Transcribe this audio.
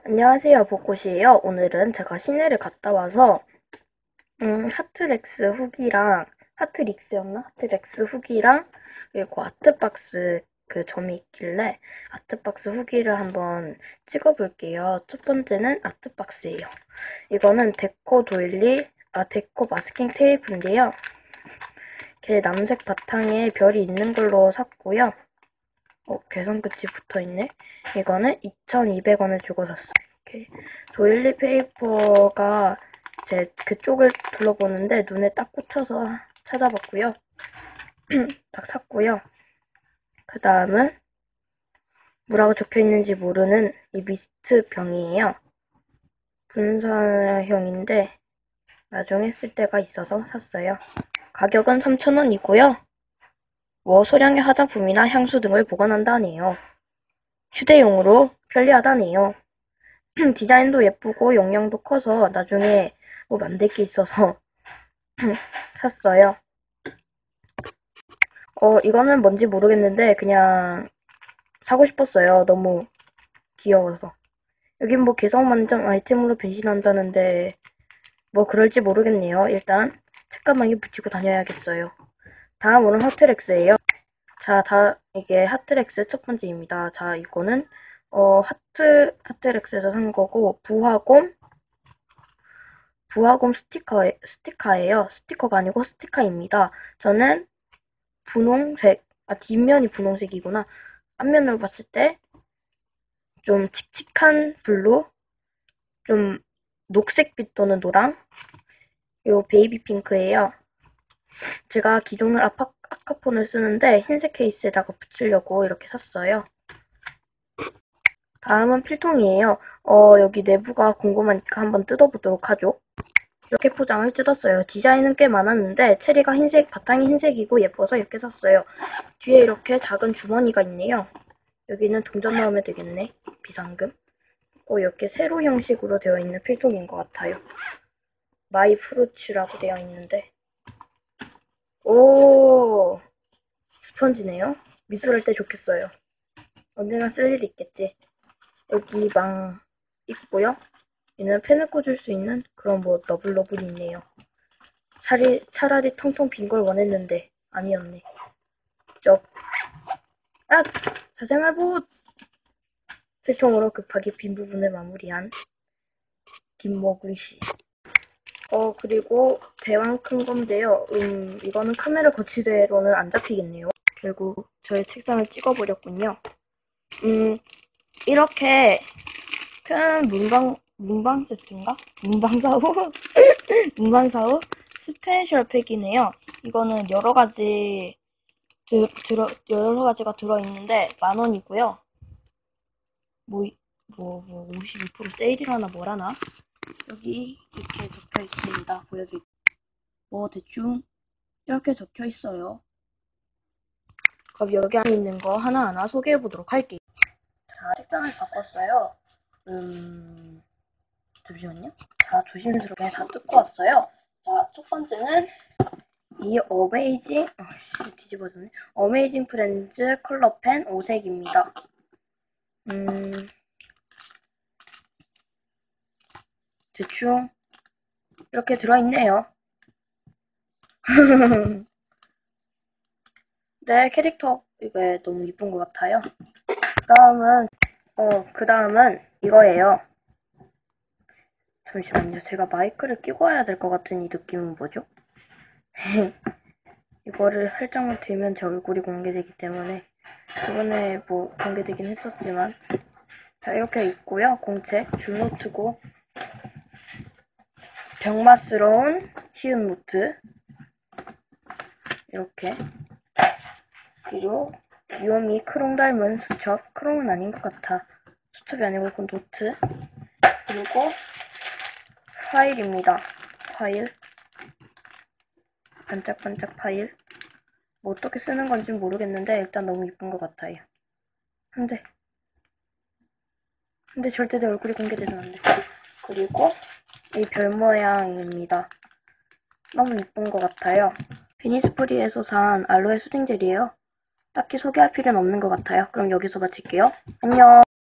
안녕하세요, 벚꽃이에요. 오늘은 제가 시내를 갔다 와서 하트렉스 후기랑 하트릭스였나? 하트렉스 후기랑 그리고 아트박스 그 점이 있길래 아트박스 후기를 한번 찍어볼게요. 첫 번째는 아트박스예요. 이거는 데코 마스킹 테이프인데요. 이렇게 남색 바탕에 별이 있는 걸로 샀고요. 계산 끝이 붙어있네. 이거는 2,200원을 주고 샀어요. 이렇게 도일리 페이퍼가 제 그쪽을 둘러보는데 눈에 딱 꽂혀서 찾아봤고요. 딱 샀고요. 그 다음은 뭐라고 적혀있는지 모르는 이 미스트 병이에요. 분사형인데 나중에 쓸 때가 있어서 샀어요. 가격은 3,000원이고요. 소량의 화장품이나 향수 등을 보관한다네요. 휴대용으로 편리하다네요. 디자인도 예쁘고 용량도 커서 나중에 뭐 만들 게 있어서 샀어요. 이거는 뭔지 모르겠는데 그냥 사고 싶었어요. 너무 귀여워서. 여긴 뭐 개성 만점 아이템으로 변신한다는데 뭐 그럴지 모르겠네요. 일단 책가방에 붙이고 다녀야겠어요. 다음으로는 하트렉스예요. 자, 이게 하트렉스 첫 번째입니다. 자, 이거는 하트렉스에서 산 거고 부하곰 스티커예요. 스티커가 아니고 스티커입니다. 저는 분홍색, 뒷면이 분홍색이구나. 앞면으로 봤을 때 좀 칙칙한 블루, 좀 녹색빛 또는 노랑, 요 베이비 핑크예요. 제가 기존을 아카폰을 쓰는데 흰색 케이스에다가 붙이려고 이렇게 샀어요. 다음은 필통이에요. 여기 내부가 궁금하니까 한번 뜯어보도록 하죠. 이렇게 포장을 뜯었어요. 디자인은 꽤 많았는데 체리가 바탕이 흰색이고 예뻐서 이렇게 샀어요. 뒤에 이렇게 작은 주머니가 있네요. 여기는 동전 넣으면 되겠네. 비상금. 이렇게 세로 형식으로 되어 있는 필통인 것 같아요. 마이 프루츠라고 되어 있는데 오, 스펀지네요. 미술할 때 좋겠어요. 언젠가 쓸 일이 있겠지. 여기 망 있고요. 얘는 펜을 꽂을 수 있는 그런 뭐 너블너블이 있네요. 차라리 텅텅 빈 걸 원했는데 아니었네. 사생활봇! 필통으로 급하게 빈 부분을 마무리한 김모근씨. 그리고 대왕 큰 건데요. 이거는 카메라 거치대로는 안 잡히겠네요. 결국 저의 책상을 찍어버렸군요. 이렇게 큰 문방 세트인가? 문방사후? 문방사후 스페셜 팩이네요. 이거는 여러 가지가 들어있는데 10,000원이고요. 52% 세일이라나 뭐라나? 여기 이렇게 적혀 있습니다. 보여드릴게요. 대충 이렇게 적혀 있어요. 그럼 여기 안에 있는 거 하나하나 소개해 보도록 할게요. 자, 책상을 바꿨어요. 잠시만요. 자, 조심스럽게 다 뜯고 왔어요. 자, 첫 번째는 이 뒤집어졌네. 어메이징 프렌즈 컬러펜 5색입니다. 대충 이렇게 들어있네요. 네, 캐릭터 이게 너무 이쁜 것 같아요. 그 다음은 이거예요. 잠시만요. 제가 마이크를 끼고 와야 될 것 같은 이 느낌은 뭐죠? 이거를 살짝만 들면 제 얼굴이 공개되기 때문에 저번에 뭐 공개되긴 했었지만 자, 이렇게 있고요. 공책, 줄노트고 병맛스러운 희은 노트 이렇게 그리고 귀요미 크롱 닮은 수첩 크롱은 아닌 것 같아. 수첩이 아니고 이건 노트 그리고 파일입니다. 파일 반짝반짝 파일 뭐 어떻게 쓰는 건지 모르겠는데 일단 너무 이쁜 것 같아요. 근데 절대 내 얼굴이 공개되면 안 돼. 그리고 이 별 모양입니다. 너무 이쁜 것 같아요. 비니스프리에서 산 알로에 수딩젤이에요. 딱히 소개할 필요는 없는 것 같아요. 그럼 여기서 마칠게요. 안녕.